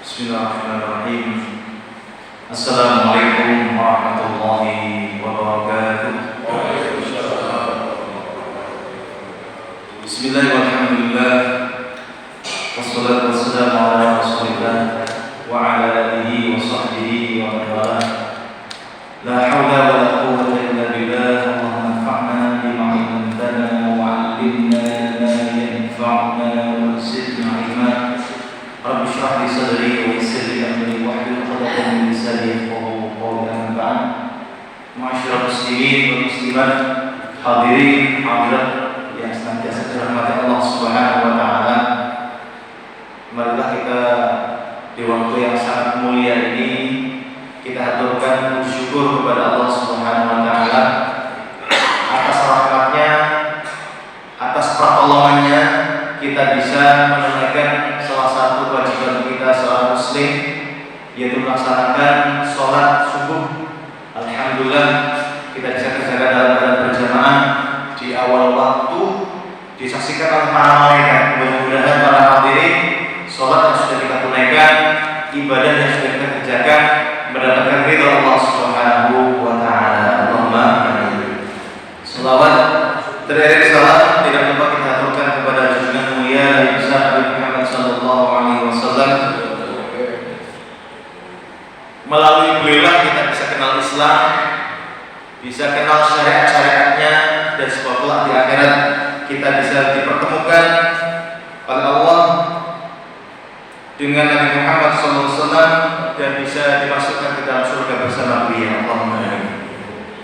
Bismillahirrahmanirrahim. Assalamualaikum warahmatullahi wabarakatuh. Bismillahirrahmanirrahim. Wassalatu wassalamu ala Rasulillah wa ala alihi wa sahbihi wa man walah. La haula wa la quwwata illa billah. Allahumma anfa'na bima 'allamtana wa 'allimna ma yanfa'una wa zidna 'ilma. Rabbi shrah li sadri wa yassir li amri wahlul 'uqdatam min lisani yafqahu qawli. Amma ba'd. Ma'asyiral muslimin wal muslimat, hadirin hadirat yang senantiasa dirahmati Allah Subhanahu wa taala. Marilah kita di waktu yang sangat mulia ini kita haturkan puji syukur kepada Allah Subhanahu wa taala atas rahmatnya, atas pertolongannya kita bisa menunaikan salah satu kewajiban kita seorang muslim, yaitu melaksanakan sholat subuh. Alhamdulillah kita bisa kerjakan dalam keadaan berjamaah di awal waktu, disaksikan oleh para malaikat. Mudah-mudahan para hadirin, sholat yang sudah kita tunaikan, ibadah yang sudah kita kerjakan mendapatkan ridha Allah Subhanahu wa taala. Allahumma amin. Selawat teriring salam tidak lupa kita aturkan kepada junjungan mulia Nabi besar Nabi Muhammad sallallahu alaihi wasallam. Melalui beliau kita bisa kenal Islam, bisa kenal syariat-syariatnya, dan semoga di akhirat kita bisa dipertemukan oleh Allah dengan Nabi Muhammad SAW dan bisa dimasukkan ke dalam surga bersama beliau. Allahumma amin.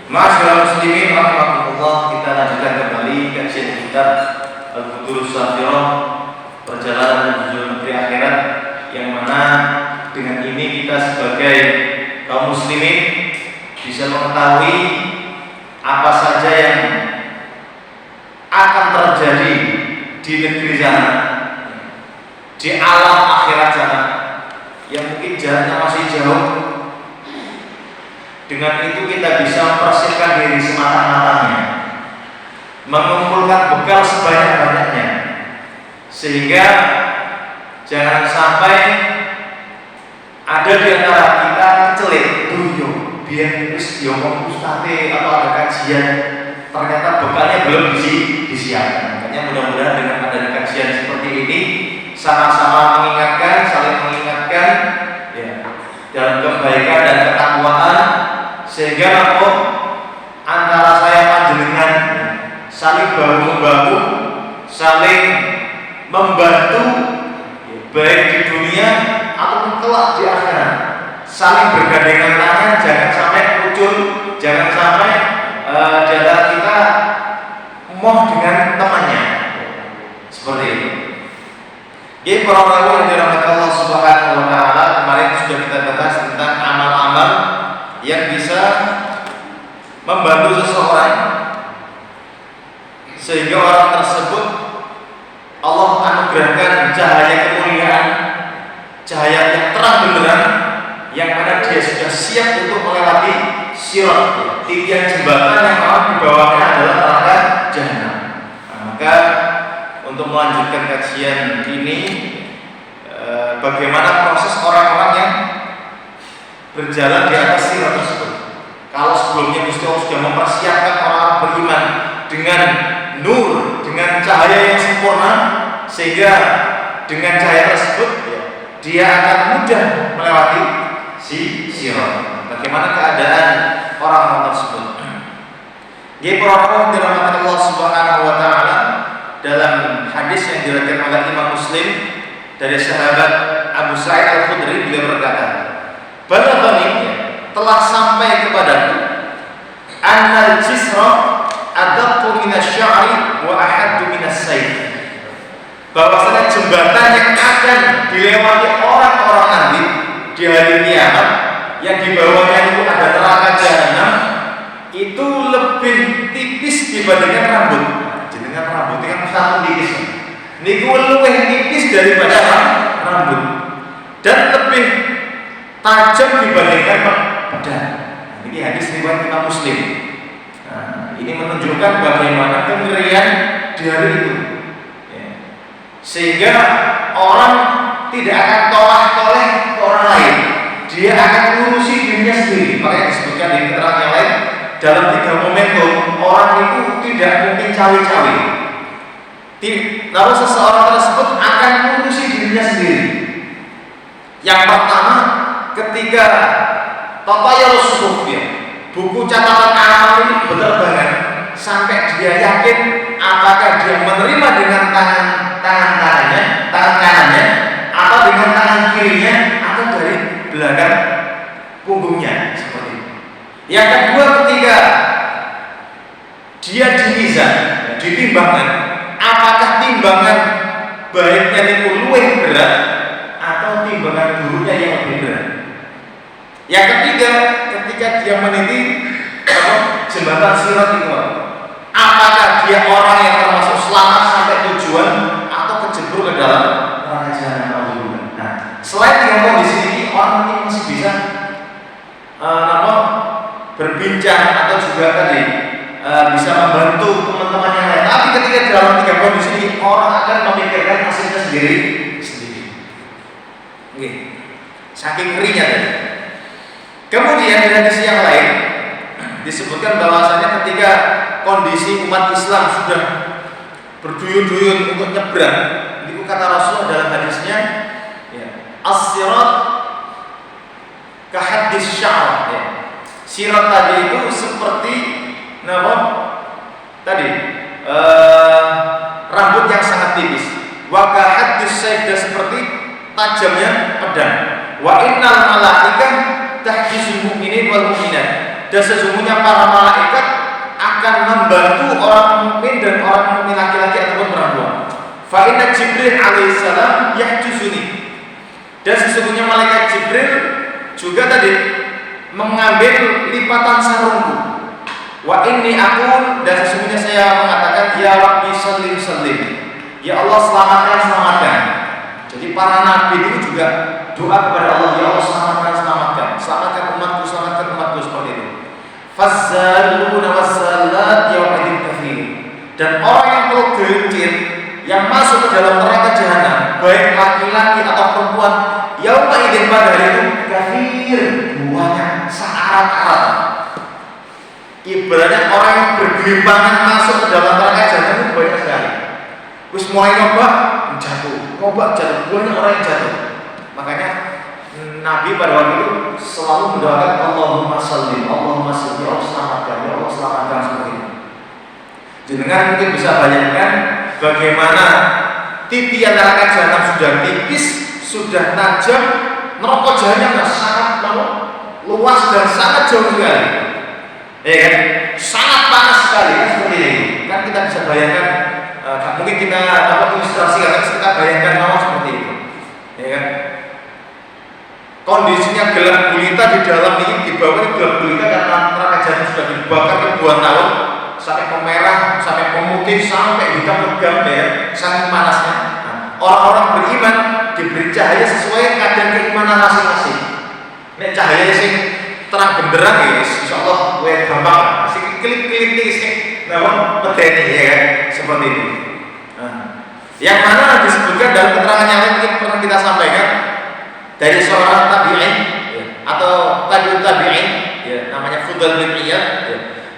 Ma'asyiral muslimin rahimakumullah, kita lanjutkan kembali kajian kitab Al-Futurus Safirah, perjalanan menuju negeri akhirat, yang mana dengan ini kita sebagai kaum muslimin bisa mengetahui apa saja yang akan terjadi di negeri sana, di alam akhirat sana, yang mungkin jaraknya masih jauh. Dengan itu kita bisa mempersiapkan diri sematang-matangnya, mengumpulkan bekal sebanyak-banyaknya, sehingga jangan sampai ada di antara kita kecelit, yo biar wis diomong ustadz atau ada kajian, ternyata bekalnya belum disiapkan. Makanya mudah-mudahan dengan adanya kajian seperti ini sama-sama mengingatkan, saling mengingatkan ya, dalam kebaikan dan ketakwaan, sehingga apa antara saya panjenengan saling bahu-membahu, saling membantu ya, baik di dunia ataupun kelak di akhirat, saling bergandengan tangan, jangan sampai muncul, jangan sampai di antara kita moh dengan temannya, seperti itu. Jadi para ulama yang dirahmati Allah Subhanahu wa taala, kemarin sudah kita bahas tentang amal-amal yang bisa membantu seseorang sehingga orang tersebut Allah anugerahkan cahaya kemuliaan, cahaya yang terang benderang, yang mana dia sudah siap untuk melewati sirat, tiang jembatan yang akan di bawahnya adalah neraka jahanam. Maka untuk melanjutkan kajian ini, bagaimana proses orang-orang yang berjalan di atas sirat tersebut. Kalau sebelumnya Gusti Allah sudah mempersiapkan orang beriman dengan nur, dengan cahaya yang sempurna, sehingga dengan cahaya tersebut dia akan mudah melewati sirat. Bagaimana keadaan orang-orang tersebut? Jadi para dirahmati Allah Subhanahu wa taala, dalam hadis yang diriwayatkan oleh Imam Muslim dari sahabat Abu Sa'id Al-Khudri, beliau berkata, "Balaghani, telah sampai kepadaku, annal jisra adaqqu minasy-sya'ri wa ahaddu minas-sayf." Bahwasanya jembatan yang akan dilewati orang-orang nanti di hari kiamat, yang di bawahnya itu ada neraka jahanam, itu lebih tipis dibandingkan rambut. Dengan rambutnya kan sangat tipis, niku lebih tipis daripada rambut dan lebih tajam dibandingkan pedang. Ini hadis riwayat Imam Muslim. Nah, ini menunjukkan bagaimana kengerian di hari itu, ya. Sehingga orang tidak akan toleh-toleh lain, dia akan ngurusi dirinya sendiri. Makanya disebutkan di keterangan yang lain, dalam 3 momentum orang itu tidak mungkin cawe-cawe. Lalu seseorang tersebut akan ngurusi dirinya sendiri. Yang pertama, ketika tatayarus suhuf, buku catatan amal ini berterbangan sampai dia yakin apakah dia menerima dengan tangan kanannya atau dengan tangan kirinya atau dari belakang punggungnya, seperti itu. Yang kedua, ketika dia dimizan, ditimbangkan, apakah timbangan baiknya itu luwih berat atau timbangan buruknya yang lebih berat. Yang ketiga, ketika dia meniti jembatan sirat itu, apakah dia orang yang termasuk selamat sampai tujuan atau kejebur ke dalam neraka jahanam. Nah, selain 3 kondisi ini, orang ini masih bisa berbincang atau juga tadi bisa membantu teman-teman yang lain. Tapi ketika dalam 3 kondisi ini, orang akan memikirkan hasilnya sendiri. Oke. Saking ngerinya tadi. Kemudian di hadis yang lain disebutkan bahwasanya ketika kondisi umat Islam sudah berduyun-duyun untuk nyebrang, itu kata Rasulullah dalam hadisnya, as-sirat kahadis sya'ar. Sirat tadi itu seperti rambut yang sangat tipis. Wa kahadis sayf, dan seperti tajamnya pedang. Wa innal malaikah tahjizul mu'minin wal mu'minat, dan sesungguhnya para malaikat akan membantu orang mukmin dan orang mukmin laki-laki ataupun perempuan. Fa inna Jibril alaihissalam yahjuzuni, dan sesungguhnya malaikat Jibril juga tadi mengambil lipatan sarungku. Wa inni aqul, dan sesungguhnya saya mengatakan, ya Rabbi sallim sallim, ya Allah selamatkan. Jadi para nabi itu juga doa kepada Allah, ya Allah selamatkan umatku, seperti itu. Fazzaluna wazzallat yawmidin kafir, dan orang yang tergelincir yang masuk ke dalam neraka jahanam, baik laki-laki atau perempuan, yawmidin pada hari itu kafir, buahnya searat-arat. Ibaratnya orang yang bergelimpangan masuk ke dalam neraka jahanam itu banyak sekali. Terus mulai nyoba jatuh, buahnya orang yang jatuh. Makanya Nabi pada waktu itu selalu mendoakan Allahumma sallim, Allah selamatkan, seperti itu. Jenengan mungkin bisa bayangkan bagaimana titian neraka jahanam sudah tipis, sudah tajam, neraka jahanam sangat luas dan sangat jauh sekali. Ya kan? Sangat panas sekali kan, seperti ini. Kan kita bisa bayangkan, mungkin kita ilustrasikan, kita bayangkan seperti itu. Ya kan? Kondisinya gelap gulita di dalam ini, di bawah ini gelap gulita karena neraka jahanam sudah dibakar ribuan tahun sampai pemerah, sampai pemutih, sampai hitam legam, saking panasnya. Orang-orang beriman diberi cahaya sesuai kadar keimanan masing-masing. Nek cahaya sing terang benderang insyaallah wae gampang. Sing klip-klip iki sing medeni seperti itu. Yang mana disebutkan dalam keterangan yang lain mungkin pernah kita sampaikan dari seorang tabi'in atau tabi'ut tabi'in, namanya Fudail bin Iyad,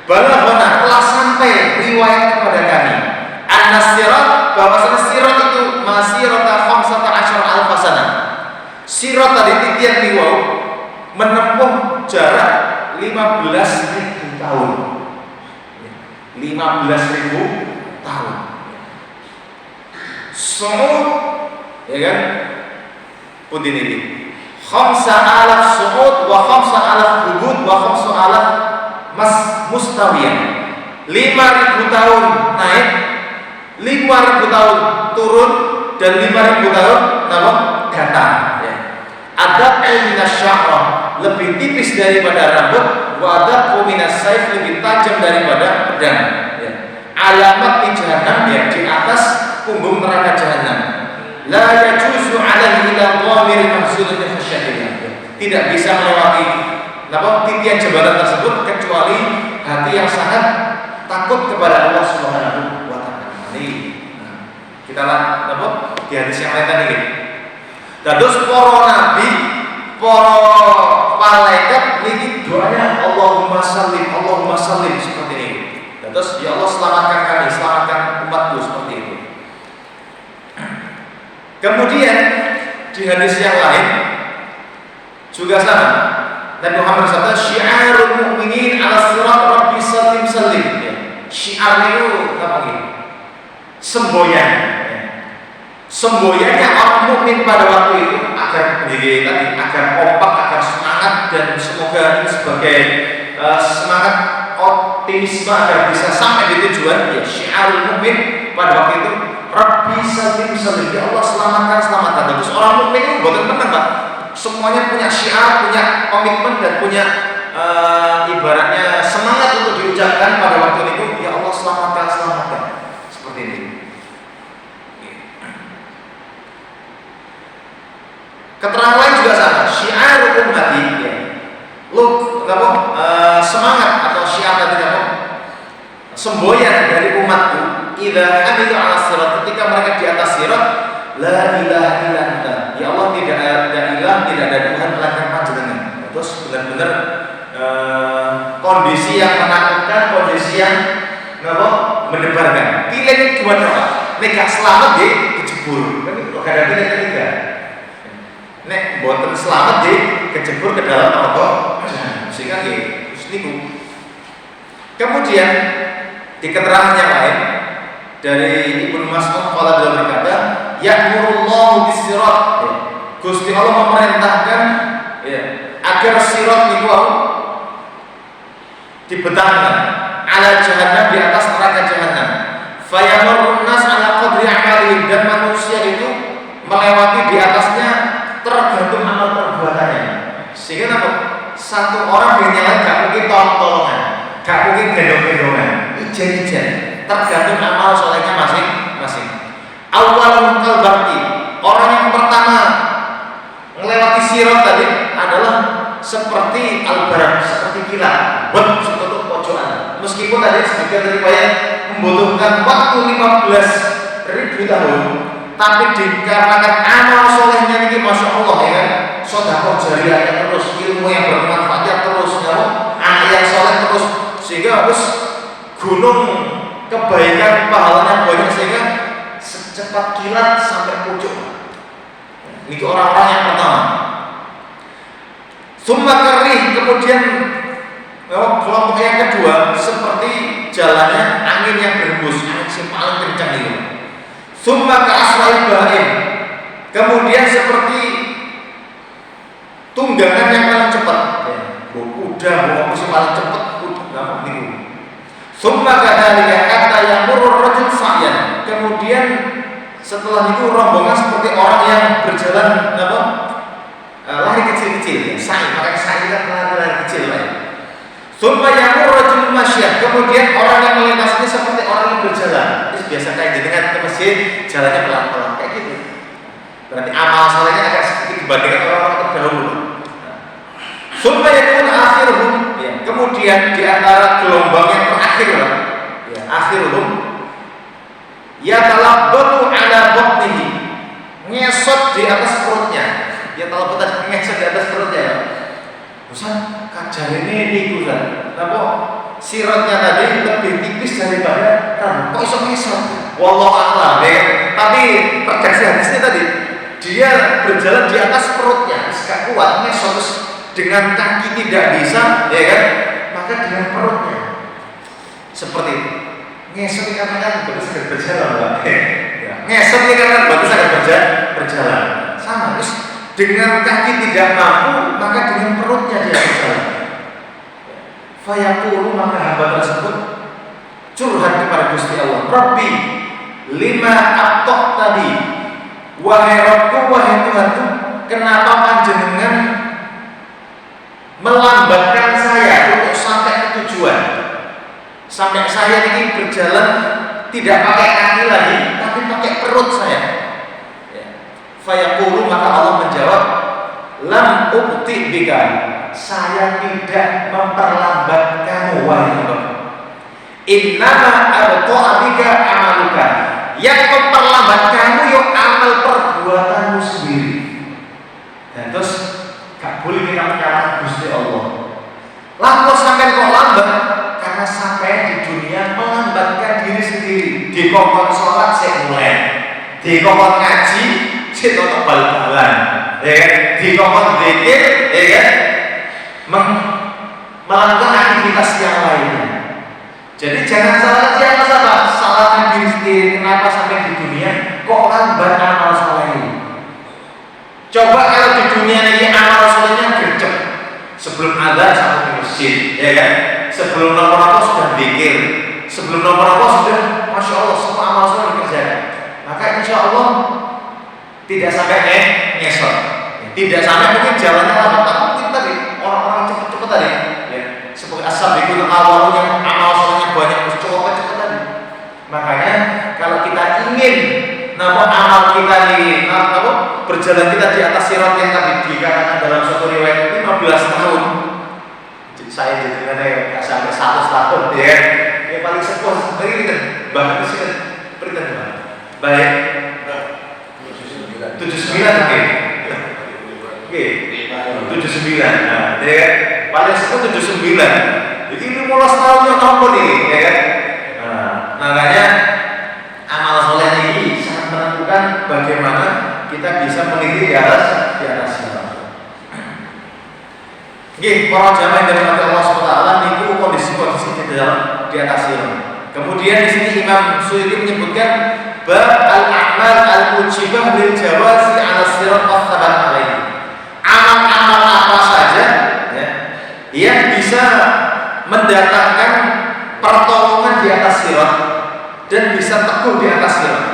balaghana, telah sampai riwayat kepada kami an-sirat, bahwasanya sirat itu masirata 15 sanah. Sirat tadi titian riwau menempuh jarak 15.000 tahun. 15.000 tahun. Su'ud, ya kan? Putih ini 5,000 su'ud wa 5,000 hubud wa 5,000 mustawiyah. 5.000 tahun naik, 5.000 tahun turun, dan 5.000 tahun datang. Ada minas sya'rah, lebih tipis daripada rambut, wa ada minas saif, lebih tajam daripada pedang. Alamat di jahanam, di atas punggung neraka jahanam. La yajuzu alaihi ila dhamir mahzulun khasyatih. Tidak bisa melewati titian jembatan tersebut kecuali hati yang sangat takut kepada Allah Subhanahu wa taala. Kita lihat di hadis yang lain tadi. Terus para nabi, para malaikat niki doanya Allahumma sallim seperti ini. Terus ya Allah selamatkan kami, selamatkan umatku seperti itu. Kemudian di hadis yang lain juga sama. Nabi Muhammad SAW syiarul mu'minin ala sirat rabbi sallim sallim. Syiar itu apa gitu? Semboyan. Semboyannya orang mukmin pada waktu itu agar agar kompak, agar semangat, dan semoga ini sebagai semangat optimisme agar bisa sampai di tujuan. Ya, syiarul mukmin pada waktu itu Rabbi sallim sallim, ya Allah selamatkan. Terus orang mukmin itu bukan tenang Pak. Semuanya punya syiar, punya komitmen, dan punya ibaratnya semangat untuk diucapkan pada waktu itu. Ya Allah selamatkan. Seperti ini. Keterangan lain juga sama. Syiar ummati, ya. Semangat atau syiar tadi apa? Semboyan dari umatku. Idza hamilu ala sirat, ketika mereka di atas sirat, la ilaha illa anta. Ya Allah, tidak ada Tuhan melainkan Panjenengan. Terus benar-benar kondisi yang menakutkan, kondisi yang mendebarkan. Pilih cuma apa? Nek selamat di kejebur. Kan itu ada pilihan ketiga. Nek boten selamat di kejebur ke dalam neraka. Sehingga niku. Kemudian di keterangan yang lain dari Ibnu Mas'ud qala dalam berkata, ya'murullahu bis-sirat. Gusti Allah memerintahkan agar sirat niku dibentangkan ala jahannam, di atas neraka jahannam. Fayamurun nas ala qadri amalihim, dan manusia itu melewati di atasnya tergantung amal perbuatannya. Sehingga apa? Satu orang yang lain gak mungkin tolong-tolongan, gak mungkin gendong-gendongan, ijen-ijen, tergantung amal solehnya masing-masing. Awal kalbakti, orang yang pertama melewati sirat tadi adalah seperti albarak, seperti kilat, seperti pojokan. Meskipun tadi sebagian riwayat membutuhkan waktu 15.000 tahun, tapi dikarenakan amal solehnya ini masya Allah ya kan, sedekah jariahnya terus, ilmu yang bermanfaatnya terus, anak yang soleh terus, sehingga harus gunung kebaikan pahalanya banyak, sehingga secepat kilat sampai pucuk. Itu orang-orang yang pertama. Summa karih, kemudian kelompok yang kedua seperti jalannya angin yang berhembus, angin yang paling kencang itu. Summa ka aswai bahim, kemudian seperti tunggangan yang paling cepat. Kuda bawa musuh paling cepat, kuda itu. Summa kadhalika hatta yamurur rajul sa'yan, kemudian setelah itu rombongan seperti orang yang berjalan lari kecil-kecil, sa'i, makanya sa'i kan lari kecil lah. Summa yamur rajul masyah, kemudian orang yang melintas ini seperti orang yang berjalan. Itu biasa kayak jenengan ke masjid jalannya pelan-pelan kayak gitu. Berarti amal salehnya agak sedikit dibandingkan orang-orang terdahulu. Summa yakun akhiruhum, ya. Kemudian di antara gelombang yang terakhir ya, akhiruhum yatalabbatu ala batnihi, ngesot di atas perutnya. Ya talabbatu ngesot di atas perutnya ya. Ustaz, kajar ini niku kan. Napa siratnya tadi lebih tipis daripada kok iso ngesot? Wallahu a'lam ya. Tapi redaksi hadisnya tadi dia berjalan di atas perutnya, gak kuat ngesot dengan kaki tidak bisa, ya kan? Maka dengan perutnya. Seperti itu. Ngesot karena kan bagus sedang berjalan, Pak. Ya. Ngesot karena bagus sedang berjalan. Sama, terus dengan kaki tidak mampu, maka dengan perutnya dia berjalan. Fayaqulu, maka hamba tersebut curhat kepada Gusti Allah. Rabbi, lima atok tadi, wahai Rabbku, wahai Tuhanku, kenapa panjenengan melambatkan saya untuk sampai ke tujuan? Sampai saya ini berjalan tidak pakai kaki lagi, tapi pakai perut saya. Fayaqulu, maka Allah menjawab, lam ubti bika, saya tidak memperlambat kamu wahai Rabb. Innama abta'a bika amaluka, yang memperlambat kamu yuk amal perbuatanmu sendiri. Dan terus gak boleh kita menyalahkan Gusti Allah. Lalu sampai kok lambat? Karena sampai di dunia melambatkan diri sendiri. Dikongkon sholat saya mulai, dikongkon ngaji saya tetap bal-balan, ya kan? Dikongkon zikir, ya kan? Melakukan aktivitas yang lainnya. Jadi jangan salahkan siapa, salahkan diri sendiri. Kenapa sampai di dunia kok lambat amal soleh ini? Coba kalau di dunia ini amal solehnya gercep, sebelum azan sampai di masjid, ya kan? Sebelum nomor sudah zikir, sebelum nomor sudah, masya Allah semua amal soleh dikerjakan. Maka insya Allah tidak sampai ngesot, tidak sampai mungkin jalannya lambat, tapi mungkin tadi orang-orang cepet-cepet tadi, ya. Seperti as-sabiqul awwalun yang amal solehnya banyak, cepet-cepet tadi. Makanya kalau kita ingin namun amal kita ini, berjalan kita di atas sirat yang tadi dikatakan dalam suatu riwayat 15 tahun. Saya jadi nggak sampai 100 tahun, ya. Yang paling sepuh seperti ini kan, bahkan di sini berikan baik 79 oke, 79. Nah, ya kan? Paling sepuh 79. Jadi 15 tahun yang nomor nih, ya kan? Nah, makanya amal soleh ini sangat menentukan bagaimana kita bisa meniti di atas sirat. Oke, para jamaah yang dirahmati Allah SWT, niku kondisi-kondisi di atas sirat. Kemudian di sini Imam Suyuti menyebutkan bab al-a'mal al-mujibah lil jawazi 'ala sirat was-sabat alaihi. Amal-amal apa saja ya, yang bisa mendatangkan pertolongan di atas sirat dan bisa teguh di atas sirat.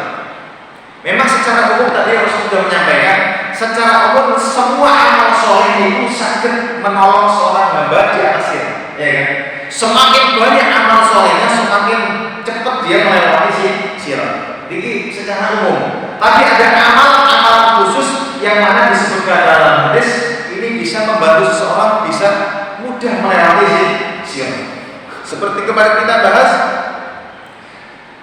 Memang secara umum tadi Rasul sudah menyampaikan, secara umum semua amal soleh itu sangat menolong seorang hamba di atas sirat, ya kan? Semakin banyak amal solehnya, semakin cepat dia melewati sirat. Jadi secara umum. Tapi ada amal-amal khusus yang mana disebutkan dalam hadis ini bisa membantu seseorang bisa mudah melewati sirat. Seperti kemarin kita bahas,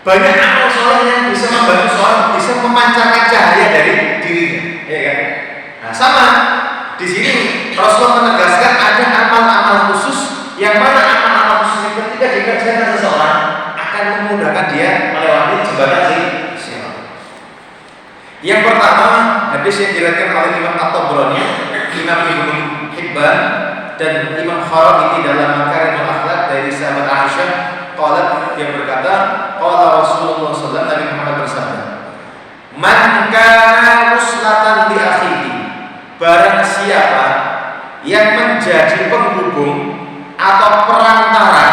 banyak amal soleh yang bisa membantu seorang bisa memancarkan cahaya dari dirinya, ya kan? Nah, sama di sini Rasulullah menegaskan ada amal-amal khusus yang mana amal-amal khusus yang ketika dikerjakan seseorang akan memudahkan dia melewati jembatan sirat. Yang pertama, hadis yang diriwayatkan oleh Imam At-Tabrani, Imam Ibnu Hibban dan Imam Kharaqi dalam Makarimul Akhlaq dari sahabat Aisyah, qalat, dia berkata, qala Rasulullah sallallahu alaihi wasallam, Nabi Muhammad bersabda, "Man kana muslatan li akhihi," barang siapa yang menjadi penghubung atau perantara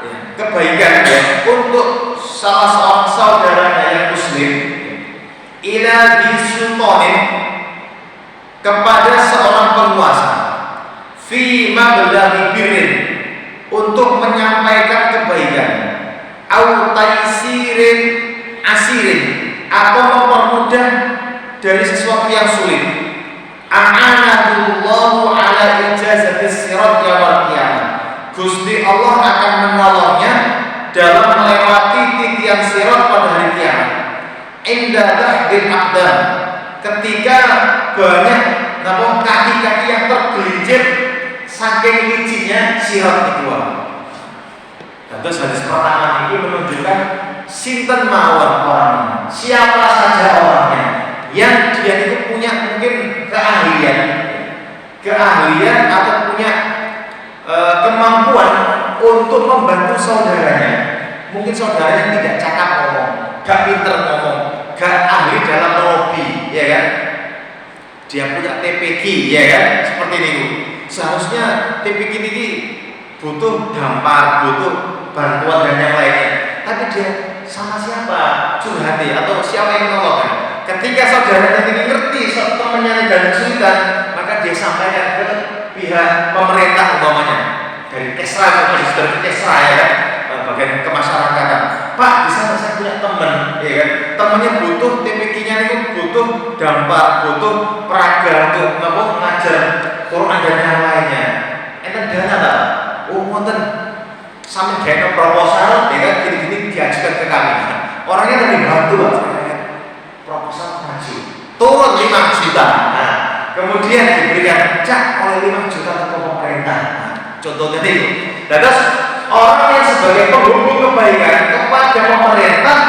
ya, kebaikan ya, untuk salah seorang saudaranya yang muslim, ila bisultanin, kepada seorang penguasa, fi mablaghi birrin, untuk menyampaikan kebaikan, au taisirin asirin, atau mempermudah dari sesuatu yang sulit, a'anahullahu ala ijazatis sirat yaumil qiyamah, Gusti Allah akan menolongnya dalam melewati titian sirat pada hari kiamat. Inda tahdil aqdam, ketika banyak namun kaki-kaki yang tergelincir saking licinnya sirat kedua. Terus hadis pertama ini menunjukkan sinten mawon orangnya, siapa saja orangnya yang dia itu punya mungkin keahlian atau punya kemampuan untuk membantu saudaranya. Mungkin saudaranya tidak cakap ngomong, gak pinter ngomong, gak ahli dalam lobby, ya kan? Dia punya TPQ, ya kan? Seperti ini. Seharusnya TPQ ini butuh dampar, butuh bantuan dan yang lainnya. Tapi dia sama siapa curhati atau siapa yang menolong? Ketika saudaranya ini ngerti temannya dalam kesulitan, maka dia sampaikan ke pihak pemerintah umpamanya, dari Kesra, dari Kesra ya kan, bagian kemasyarakatan. Pak, bisa nggak saya punya teman, ya kan? Temannya butuh TPQ-nya itu butuh dampar, butuh peraga untuk ngajar Quran dan yang lainnya. Enten dana lah, enten sampai kayak proposal, ya kan? Gini-gini diajukan ke kami. Orangnya dari bantu lah, proposal maju, turun 5 juta. Nah, kemudian diberikan cak oleh 5 juta ke pemerintah. Nah, contohnya itu. Terus orang yang sebagai penghubung kebaikan kepada pemerintah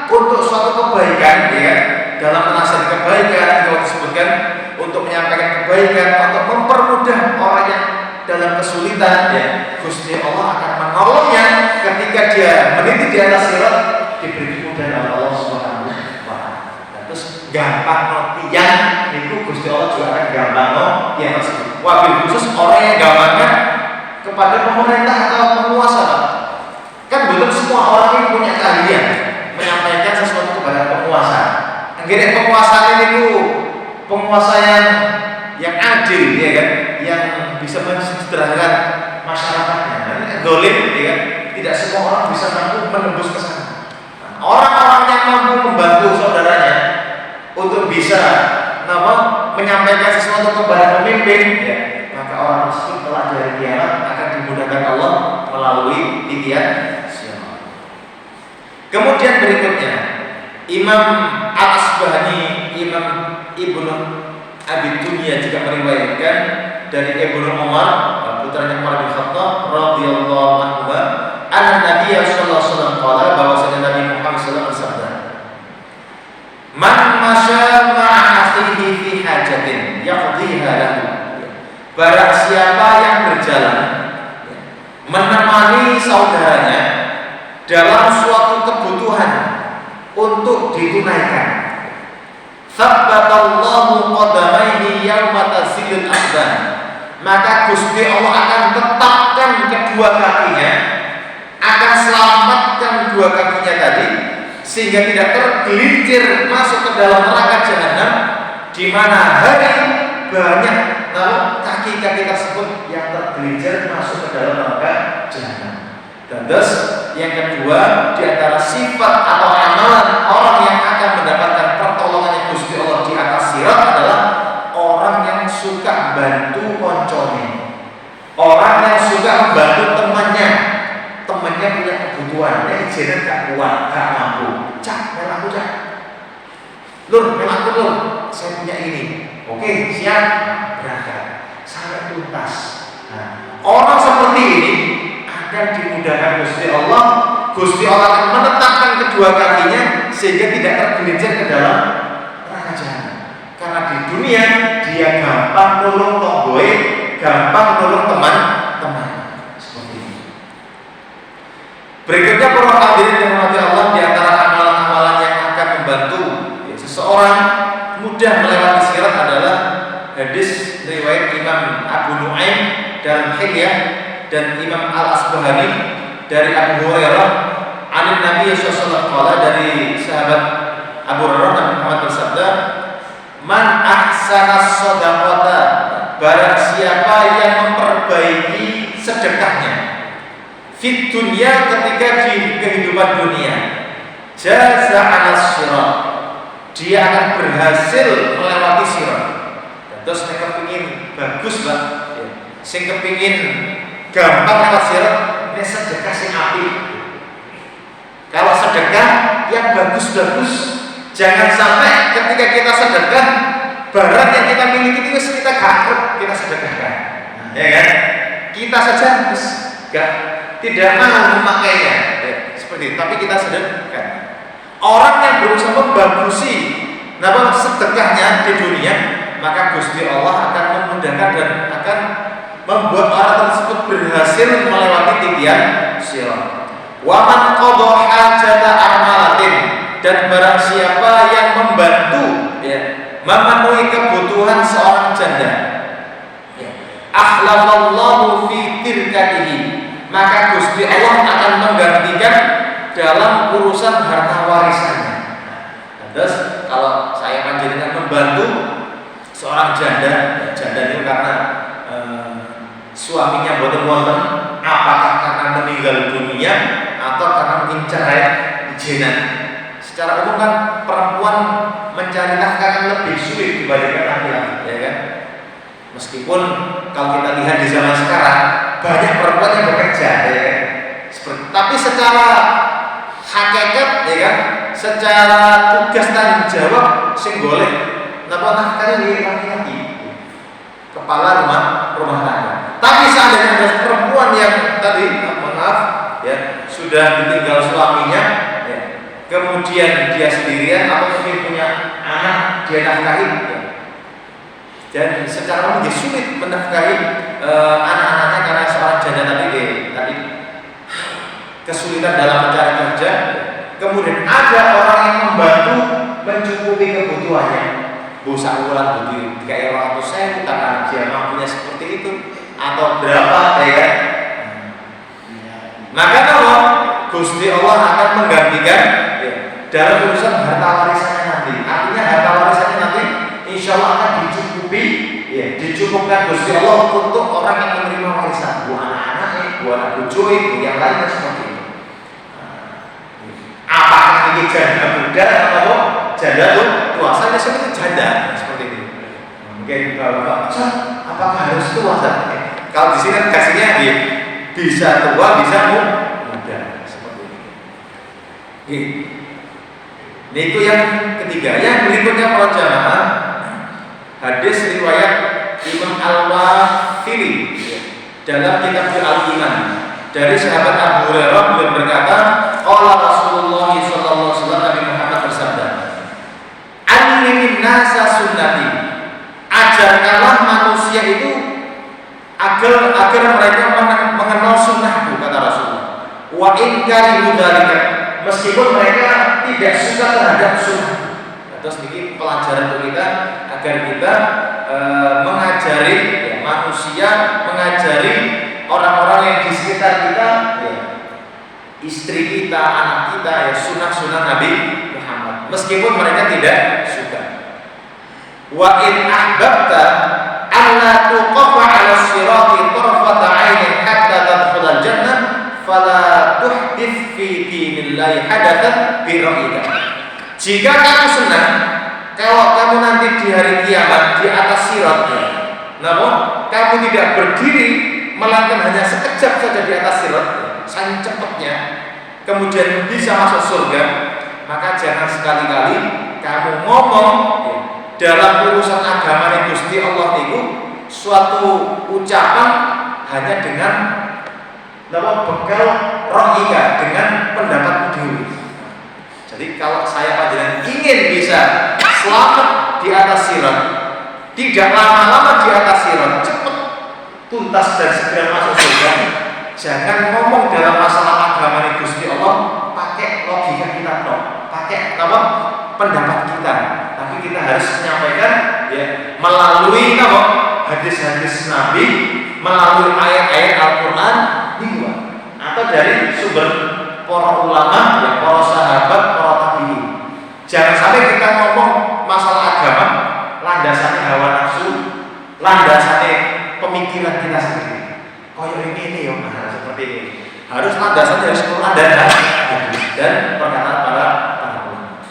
untuk suatu kebaikan, ya, dalam menasihati kebaikan, kalau disebutkan untuk menyampaikan kebaikan atau mempermudah orang yang dalam kesulitan, ya, Gusti Allah akan menolongnya ketika dia meniti di atas sirat, diberi kemudahan Allah Subhanahu wa taala. Terus gampang notian itu Gusti Allah juga akan gampang notian tersebut. Wabil khusus orang yang gampangnya kepada pemerintah atau penguasa, kan belum semua orang ini punya keahlian menyampaikan sesuatu kepada penguasa. Akhirnya penguasa itu penguasa yang adil, ya kan, yang bisa mensejahterakan masyarakatnya. Dan dolim, ya kan, tidak semua orang bisa mampu menembus ke sana. Orang-orang yang mampu membantu saudaranya untuk bisa menyampaikan sesuatu kepada pemimpin, ya, maka orang tersebut telah dari kiamat akan dimudahkan Allah melalui titian siapa. Kemudian berikutnya Imam Al-Asbahani, Imam Ibnu Abi Dunya juga meriwayatkan dari Ibnu Umar, putranya Umar bin Khattab radhiyallahu anhu, anna Nabi sallallahu alaihi wasallam qala, bahwasanya Nabi Muhammad sallallahu alaihi wasallam bersabda, man masya ma'a akhihi fi hajatin yaqdiha lahu, barang siapa yang berjalan menemani saudaranya dalam suatu kebutuhan untuk ditunaikan, thabbatallahu qadamaihi yauma tazilul aqdam, maka Gusti Allah akan tetapkan kedua kakinya, akan selamatkan dua kakinya tadi sehingga tidak tergelincir masuk ke dalam neraka jahanam, di mana hari banyak kaki-kaki tersebut yang tergelincir masuk ke dalam neraka jahanam. Dan terus yang kedua, di antara sifat atau amalan orang yang akan mendapatkan pertolongan Gusti Allah di atas sirat adalah orang yang suka bantu koncone, orang yang suka membantu temannya punya kebutuhan, jenis gak kuat, gak mampu, cak, melaku cak, lur, melaku lur, saya punya ini, oke, siap, berangkat, sampai tuntas. Nah, orang seperti ini akan dimudahkan Gusti Allah. Gusti Allah akan menetapkan kedua kakinya sehingga tidak tergelincir ke dalam neraka jahanam. Karena di dunia dia gampang nolong tonggoe, gampang nolong teman-teman. Seperti ini. Berikutnya para hadirin yang dirahmati Allah, di antara amalan-amalan yang akan membantu seseorang mudah melewati sirat adalah hadis riwayat Imam Abu Nuaim dalam Hilyah dan Imam Al-Asbahani dari Abu Hurairah, anin Nabi sallallahu alaihi wasallam, dari sahabat Abu Hurairah, Nabi Muhammad bersabda, man ahsana shadaqata, barang siapa yang memperbaiki sedekahnya, fit dunya, ketika di kehidupan dunia, jaza 'ala sirat, dia akan berhasil melewati sirat. Terus nek kepengin bagus, Pak, sing kepengin gampang lewat sirat, ini sedekah sing apik. Kalau sedekah yang bagus-bagus, jangan sampai ketika kita sedekah, barang yang kita miliki itu kita gak kita sedekahkan, ya kan? Kita saja tidak mau memakainya, seperti itu, tapi kita sedekahkan. Orang yang berusaha membagusi sedekahnya di dunia, maka Gusti Allah akan memudahkan dan akan membuat orang tersebut berhasil melewati titian sirat. Wa man qadha hajata amalatin, dan barang siapa yang membantu, ya, memenuhi kebutuhan seorang janda, ya, akhlafallahu fi tirkatihi, maka Gusti Allah akan menggantikan dalam urusan harta warisannya. Terus kalau saya panjenengan membantu seorang janda, janda itu karena suaminya boten wonten, apakah karena meninggal dunia atau karena mungkin cerai ijenan. Secara umum kan perempuan mencari nafkah kan lebih sulit dibandingkan laki-laki, ya kan? Meskipun kalau kita lihat di zaman sekarang banyak perempuan yang bekerja, ya kan? Tapi secara hakikat, ya kan, secara tugas tanggung jawab sing golek napa nafkah di laki-laki. kepala rumah tangga. Tapi seandainya ada perempuan yang tadi, maaf ya, sudah ditinggal suaminya, ya, kemudian dia sendirian atau mungkin punya anak dia nafkahi, ya, dan secara umum sulit menafkahi anak-anaknya karena seorang janda tadi kesulitan dalam mencari kerja. Kemudian ada orang yang membantu mencukupi kebutuhannya. Bosan bulan begitu kayak orang tua saya karena dia mampunya seperti itu atau berapa ya kan? Maka kalau Gusti Allah akan menggantikan ya, dalam urusan harta warisannya nanti. Artinya harta warisannya nanti insya Allah akan dicukupi, ya, dicukupkan Gusti Allah untuk orang yang menerima warisan, buat anak-anaknya, buat anak cucu, yang lainnya seperti itu. Apakah ini janda muda atau janda tua? Saya seperti janda seperti itu. Mungkin bapak, apakah harus tua? Kalau di sini kasihnya dia bisa tua, bisa muda seperti itu. Ini itu yang ketiga. Yang berikutnya para jamaah, hadis riwayat Imam Al-Wafiri dalam kitab Al-Iman dari sahabat Abu Hurairah, beliau berkata, qala Rasulullah sallallahu alaihi wasallam, Nabi Muhammad bersabda, "Allimin nasa sunnati." Ajarkanlah manusia itu agar mereka mengenal sunnahku, kata Rasulullah. Wa in karihu dzalika, meskipun mereka tidak suka terhadap sunnah. Terus ini pelajaran untuk kita agar kita mengajari ya, manusia, mengajari orang-orang yang di sekitar kita, ya, istri kita, anak kita, ya, sunnah-sunnah Nabi Muhammad, meskipun mereka tidak suka. Wa in ahbabta alla tuqafa 'ala sirati tarfata 'ainin hatta tadkhula al-jannah fala tuhdits fi dinillahi hadatsan bi ra'yika. Jika kamu senang kalau kamu nanti di hari kiamat di atas sirat, namun kamu tidak berdiri melainkan hanya sekejap saja di atas sirat, saking cepatnya, kemudian bisa masuk surga, maka jangan sekali-kali kamu ngomong ya, dalam urusan agama Gusti Allah itu suatu ucapan hanya dengan bekal rohika, dengan pendapatmu dulu. Jadi kalau saya panjenengan ingin bisa selamat di atas sirat, tidak lama-lama di atas sirat, cepat tuntas dan segera masuk surga, jangan ngomong dalam masalah agama Gusti Allah pakai logika kita dong, pakai apa pendapat kita, tapi kita harus menyampaikan ya melalui apa hadis-hadis Nabi, melalui ayat-ayat Al-Quran juga, atau dari sumber para ulama, ya, para sahabat, para tabi'in. Jangan sampai kita ngomong masalah agama landasannya hawa nafsu, landasannya pemikiran kita sendiri. Koyo ini ya, nah, seperti ini. Harus landasannya harus Quran dan perkataan para ulama.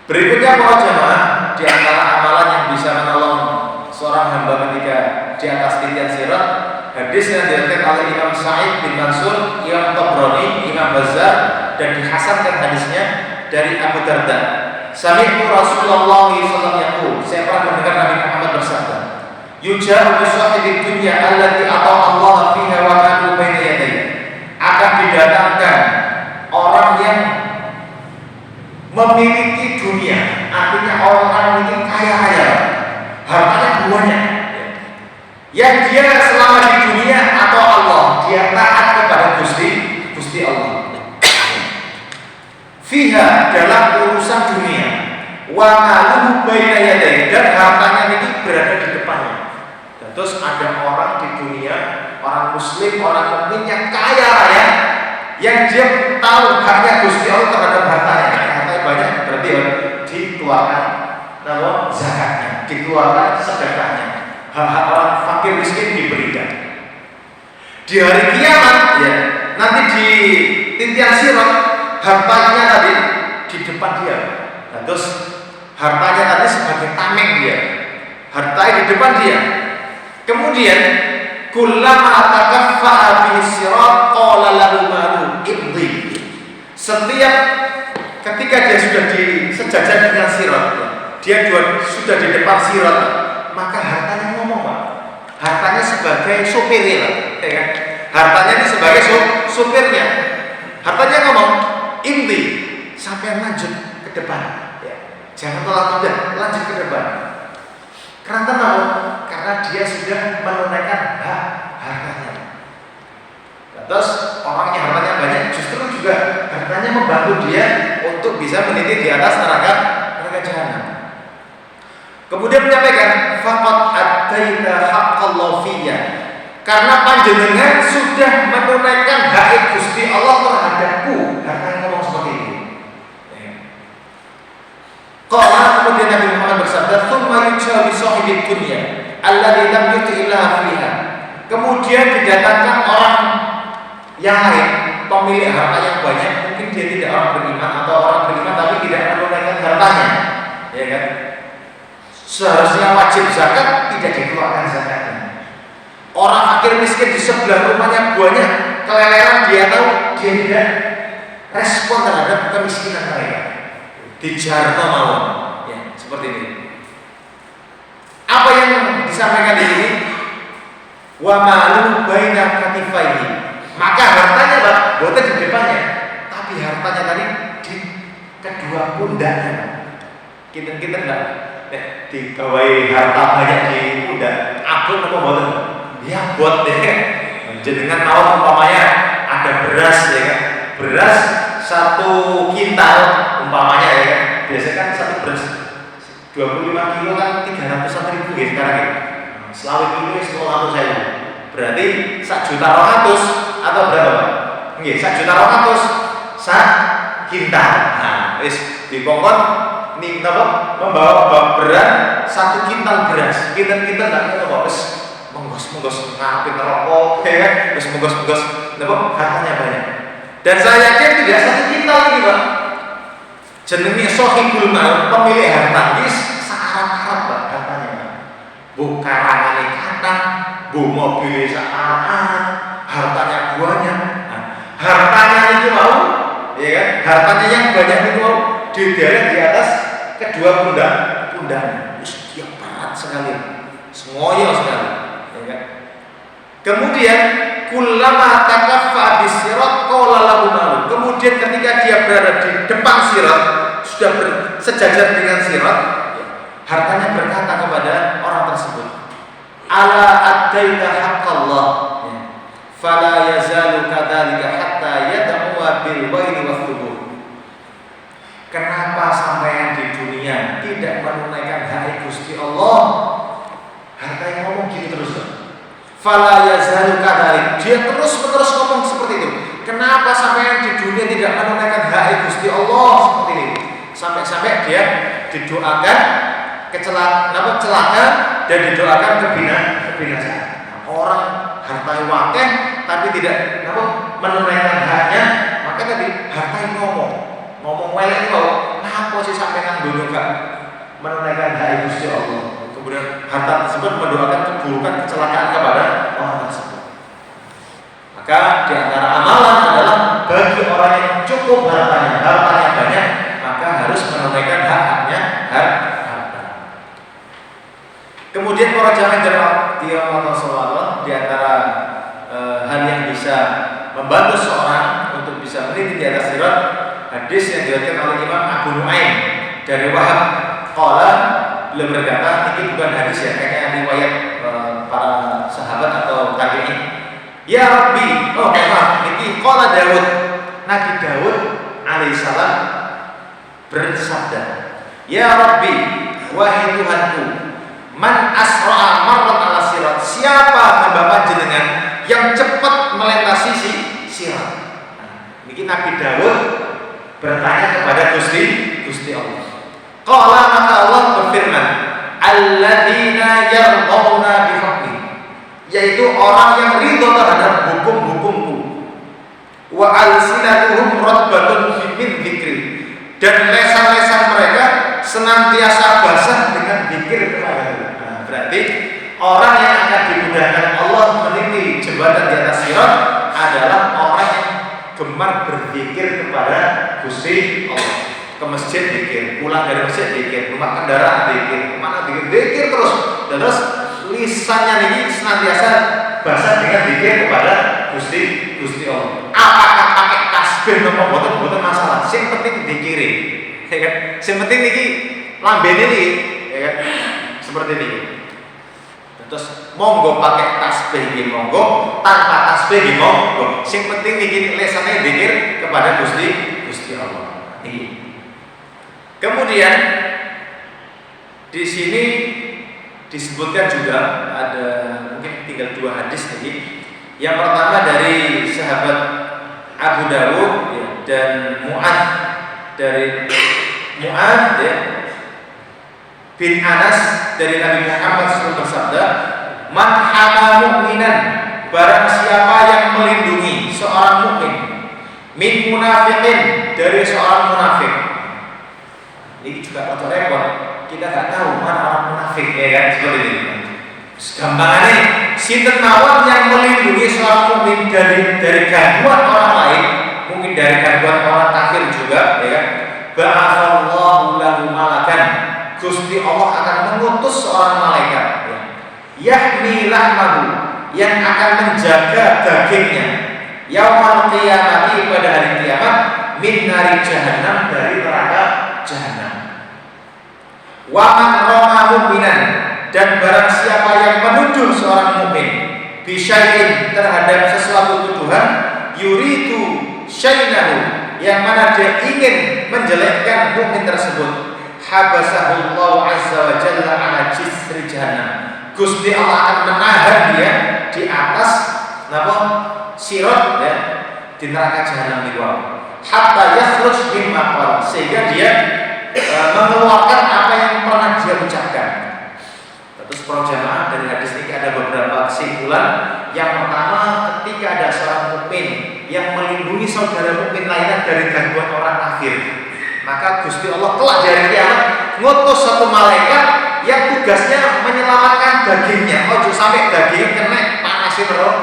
Berikutnya para jemaah, di antara amalan yang bisa menolong seorang hamba ketika di atas titian sirat, hadis yang diriwayatkan oleh Imam Sa'id bin Mansur, Imam Tabrani, Imam Bazzar, dan dihasankan hadisnya dari Abu Darda. Sami'tu Rasulullah sallallahu alaihi wasallam, saya pernah mendengar Nabi Muhammad bersabda, "Yuja'u bi sahibid dunya allati ata'a Allah fiha wa kanu baina yadayhi." Akan didatangkan orang yang memiliki dunia, artinya orang yang kaya raya, hartanya banyak, yang dia selama di dunia atau Allah, dia taat kepada Gusti Allah. Fiha, dalam urusan dunia, wa maluhu baina yadayhi, dan hartanya ini berada di depannya. Terus ada orang di dunia, orang muslim, orang mukmin yang kaya raya, yang dia tahu haknya Gusti Allah terhadap hartanya. Hartanya banyak, berarti dikeluarkan zakatnya, dikeluarkan sedekahnya. Hak-hak orang fakir miskin diberikan. Di hari kiamat ya, nanti di titian sirat, hartanya tadi di depan dia. Nah, terus hartanya tadi sebagai tameng dia, hartanya di depan dia. Kemudian kullama takaffa'a bihi sirat qala lahu malu imdi. Setiap ketika dia sudah di sejajar dengan sirat, dia sudah di depan sirat, maka sebagai supirnya, ya kan? Hartanya ini sebagai supirnya. Hartanya ngomong, inti sampai lanjut ke depan, ya. Jangan tolak tidak, lanjut ke depan. Karena karena dia sudah menunaikan hak hartanya. Terus orang yang hartanya banyak justru juga hartanya membantu dia untuk bisa meniti di atas neraka jahanam. Kemudian menyampaikan faqad ataita haqqallahu fiyya, karena panjenengan sudah menunaikan hak Gusti Allah terhadapku. Hartanya ngomong seperti itu. Qala, kemudian Nabi Muhammad bersabda, "Tsumma yujawi sahibid dunya alladzi lam yuti illa fiha." Kemudian didatangkan orang yang lain, pemilik harta yang banyak, mungkin dia tidak orang beriman atau orang beriman tapi tidak menunaikan hartanya, ya kan? Seharusnya wajib zakat, tidak dikeluarkan zakatnya. Orang fakir miskin di sebelah rumahnya banyak, keleleran, dia tahu, dia tidak respon terhadap kemiskinan mereka. Dijarno mau, ya, seperti ini. Apa yang disampaikan di sini? Wa ma'lu baina katifaihi. Maka hartanya Pak, bukan di depannya, tapi hartanya tadi di kedua pundaknya. Kita enggak dikawai harta banyak di pundak. Abot apa boten? Ya buat deh. Jenengan tahu umpamanya ada beras, ya kan? Beras 1 kintal umpamanya, ya kan? Biasanya kan satu beras 25 kilo kan 300 ribu ya sekarang ya. Selawe kilo 100.000. Berarti 1.200.000 atau berapa Pak? Nggih, 1.200.000 sak kintal. Nah, wis dikongkon ning napa membawa beras 1 kintal beras. Kita enggak tahu wis menggos-menggos ngapi rokok, ya kan? Terus menggos-menggos napa hartanya banyak. Dan saya yakin tidak 1 kintal ini, Pak. Jenenge sahibul mal, pemilik harta wis sakarat-karat Pak hartanya, Pak. Bu karangane kathah, bu mobil sakarat, hartanya banyak. Nah, hartanya itu mau, ya kan? Hartanya yang banyak itu mau diderek di atas kedua pundaknya. Dia berat sekali, semoyo sekali, ya kan? Kemudian kullama takaffa bisirat qala lahu malu. Kemudian ketika dia berada di depan sirat, sudah sejajar dengan sirat, hartanya berkata kepada orang tersebut, ala addaita haqqallah, fala yazalu kadzalika hatta yad'u bil waili wathubur. Kenapa sampean di dunia tidak menunaikan hak Gusti Allah? Hartanya ngomong gitu terus, fala yazalu kadzalik. Dia terus-menerus ngomong seperti itu. Kenapa sampean di dunia tidak menunaikan hak Gusti Allah seperti ini? Sampai-sampai dia didoakan celaka dan didoakan kebinasaan. Orang hartanya wakeh tapi tidak menunaikan haknya, maka tadi hartanya ngomong welek kok. Kenapa sih sampean dulu gak menunaikan hak Gusti Allah? Kemudian harta tersebut mendoakan keburukan, kecelakaan kepada orang tersebut. Maka di antara amalan adalah bagi orang yang cukup hartanya banyak, maka harus menunaikan hak-haknya harta. Kemudian para jamaah di Rasulullah, di antara hal yang bisa membantu seorang untuk bisa meniti di atas sirat, hadis yang diriwayatkan oleh Imam Abu Nuaim dari Wahab qala, beliau berkata, ini bukan hadis ya, kayaknya riwayat para sahabat atau tabi'in. Ya Rabbi, ini qala Daud, Nabi Daud alaihissalam bersabda, Ya Rabbi, wahai Tuhanku, man asra'a marrat ala sirat, siapa hamba panjenengan yang cepat melintasi sirat. Ini Nabi Daud bertanya kepada Gusti Allah. Qala, maka Allah berfirman, alladzina yardawna bihaqni, yaitu orang yang ridho terhadap hukum-hukumku, wa alsinatuhum radbatun min dzikri, dan lesan-lesan mereka senantiasa basah dengan zikir kepadaku. Nah, berarti orang yang akan dimudahkan Allah meniti jembatan di atas sirat adalah orang yang gemar berzikir kepada Gusti Allah. Ke masjid zikir, pulang dari masjid zikir, rumah kendaraan zikir, kemana zikir terus. Dan terus lisannya ini senantiasa basah dengan zikir kepada Gusti Allah. Apakah pakai tasbih nopo boten masalah. Sing penting dikirim, ya kan? Sing penting niki lambene niki, ya kan? Seperti ini. Terus monggo pakai tasbih nggih monggo, tanpa tasbih nggih monggo. Sing penting niki lisane zikir kepada Gusti Allah. Niki. Kemudian di sini disebutkan juga ada mungkin tinggal 2 hadis tadi. Yang pertama dari sahabat Abu Dawud ya, dan Mu'adz dari Mu'adz ya, bin Anas dari Nabi Muhammad SAW bersabda, "Man hama mu'minan, barang siapa yang melindungi seorang mukmin, min munafiqin, dari seorang munafik." Ini juga agak repot. Kita nggak tahu mana orang munafik, ya kan, seperti ini. Gampangnya, sinten mawon yang melindungi seorang mukmin dari gangguan orang lain, mungkin dari gangguan orang kafir juga, ya kan. Ba'atsallahu lahu malakan, Gusti Allah akan mengutus seorang malaikat, ya. Yahmi lahmahu, yang akan menjaga dagingnya. Yaumal qiyamati, pada hari kiamat, min nari jahannam, dari neraka jahannam. Wa man rama mu'minan, dan barang siapa yang menuduh seorang mukmin bisyai'in, terhadap sesuatu tuduhan, yuridu syainahu, yang mana dia ingin menjelekkan mukmin tersebut, habasahullahu azza wa jalla ala jisri jahannam, Gusti Allah akan menahan dia di atas sirat, ya, di neraka jahanam itu, hatta yakhruj mimma qala, sehingga dia mengeluarkan apa yang pernah dia ucapkan. Terus para jamaah, dari hadis ini ada beberapa kesimpulan. Yang pertama, ketika ada seorang mukmin yang melindungi saudara mukmin lainnya dari gangguan orang kafir, maka Gusti Allah kelak dari kiamat ngutus satu malaikat yang tugasnya menyelamatkan dagingnya. Ojo sampai dagingnya kena panasin neraka.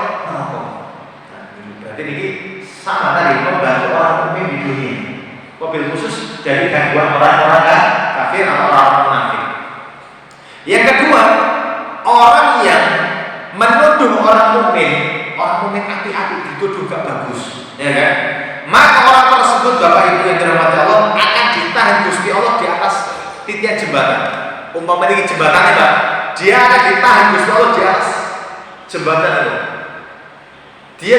Berarti ini sama tadi, membantu orang mukmin di dunia, mobil khusus dari gangguan orang-orang kafir atau orang munafik. Yang kedua, orang yang menuduh orang mukmin api-api, dituduh gak bagus, ya kan? Maka orang tersebut, Bapak Ibu yang dirahmati Allah, akan ditahan Gusti Allah di atas titian jembatan. Umpama ini jembatannya, Pak, dia akan ditahan Gusti Allah di atas jembatan itu. Dia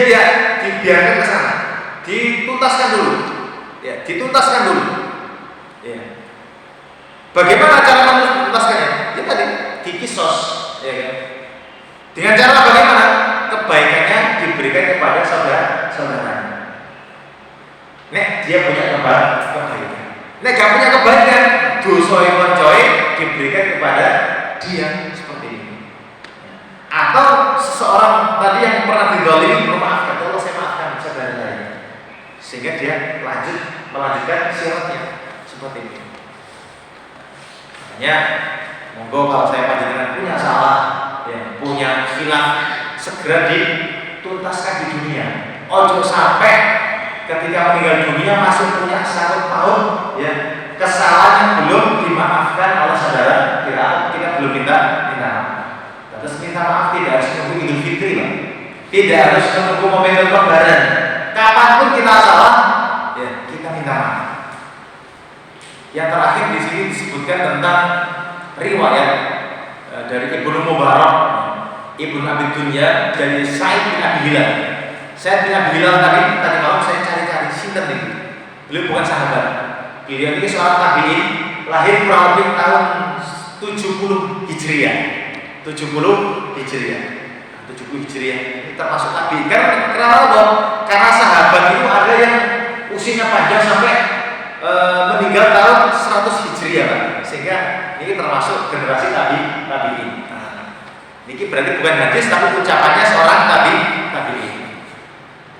dibiarkan ke sana, dituntaskan dulu, ya, dituntaskan dulu. Ya. Bagaimana cara menuntaskannya? Ya tadi dikisos, ya kan? Dengan cara bagaimana? Kebaikannya diberikan kepada saudara. Nek dia punya kebaikan. Nek gak punya kebaikan, dosa yang mencoy diberikan kepada dia, seperti ini. Atau seseorang tadi yang pernah dizalimi, memaafkan, Allah saya maafkan saudara lain, sehingga dia melanjutkan siratnya, seperti ini. Makanya monggo kalau saya panjenengan punya salah, ya, punya khilaf, segera dituntaskan di dunia. Ojo sampai ketika meninggal dunia masih punya 1 tahun, ya, kesalahan yang belum dimaafkan oleh saudara kita belum minta maaf. Terus minta maaf tidak harus menunggu Idul Fitri, Pak. Tidak harus menunggu momentum Lebaran. Kapanpun kita salah, ya, kita minta maaf. Yang terakhir di sini disebutkan tentang riwayat dari Ibnu Mubarak, Ibnu Abi Dunya, dari Sa'id bin Abi Hilal. Sa'id bin Abi Hilal tadi malam saya cari-cari sinten ini. Beliau bukan sahabat. Beliau ini seorang tabi'in, lahir kurang lebih tahun 70 Hijriah. 70 Hijriah. Ini termasuk tabi'in. Kenapa? Karena sahabat itu ada yang usianya panjang sampai meninggal tahun 100 Hijriah, Pak. Sehingga ini termasuk generasi tabi'in. Ini berarti bukan hadis tapi ucapannya seorang tabi'in.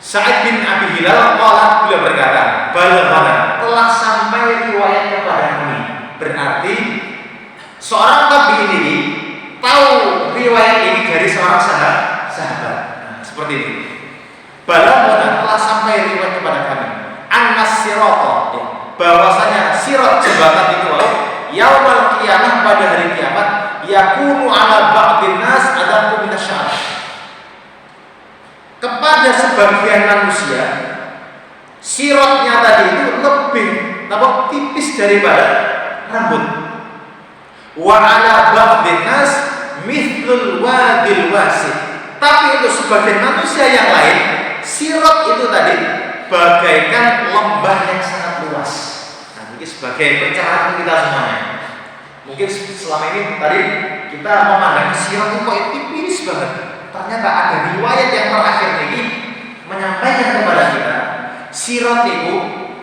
Sa'id bin Abi Hilal qala, beliau berkata, "Balaghana, telah sampai riwayat kepada kami." Berarti seorang tabi'in ini tahu riwayat ini dari seorang sahabat. Seperti ini. Balaghana, telah sampai riwayat kepada kami. Annas sirata, bahwasanya sirat jembatan itu, yaumal qiyamah, pada hari kiamat, yakunu ala ba'din nas adaku minasyar. Kepada sebagian manusia sirotnya tadi itu lebih tipis daripada rambut. Wa ala ba'din nas mithlul wadil wasi. Tapi untuk sebagian manusia yang lain, sirot itu tadi bagaikan lembah yang sangat luas. Nah, ini sebagai pencerahan kita semuanya. Mungkin selama ini tadi kita memandang sirot itu kok tipis banget. Ternyata ada riwayat yang terakhir ini menyampaikan kepada kita, sirot itu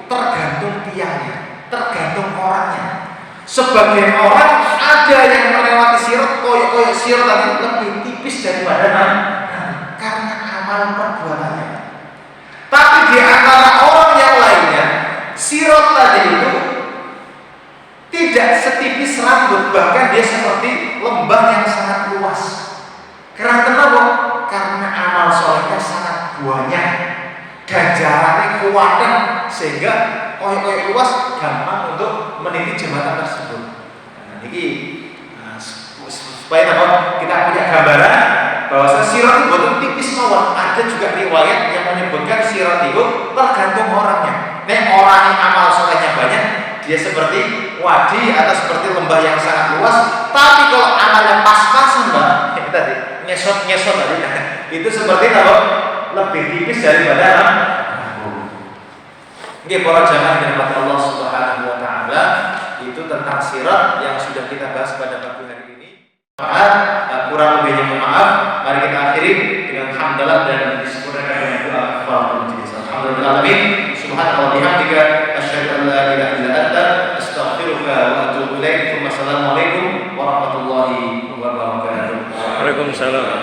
tergantung tiangnya, tergantung orangnya. Sebagian orang ada yang melewati sirot, koyok sirot tadi lebih tipis daripada karena amal perbuatannya. Tapi di antara orang yang lainnya, sirot tadi itu tidak setipis rambut, bahkan dia seperti lembah yang sangat luas. Kenapa? Karena amal solehnya sangat banyak, ganjarannya kuatnya, sehingga koyok luas gampang untuk meniti jembatan tersebut. Nah, ini supaya kita punya gambaran bahwa sirot itu tipis mawon. Ada juga riwayat yang menyebutkan sirot itu tergantung orangnya. Orang yang amal solehnya banyak, dia seperti wadi atau seperti lembah yang sangat luas. Tapi kalau amalnya pas-pasan, Mbak, tadi nyesot tadi, itu seperti lebih tipis daripada Nggih, para jamaah yang dirahmati Allah Subhanahu wa taala, itu tentang sirat yang sudah kita bahas pada pagi hari ini. Maaf, kurang lebihnya mohon maaf. Mari kita akhiri dengan hamdalah dan disempurnakan dengan doa kafaratul majlis. Alhamdulillahirabbil alamin. Subhanallah bihamdika asyhadu an la ilaha illa anta astaghfiruka wa atubu ilaik. Wassalamualaikum warahmatullahi wabarakatuh. Waalaikumsalam.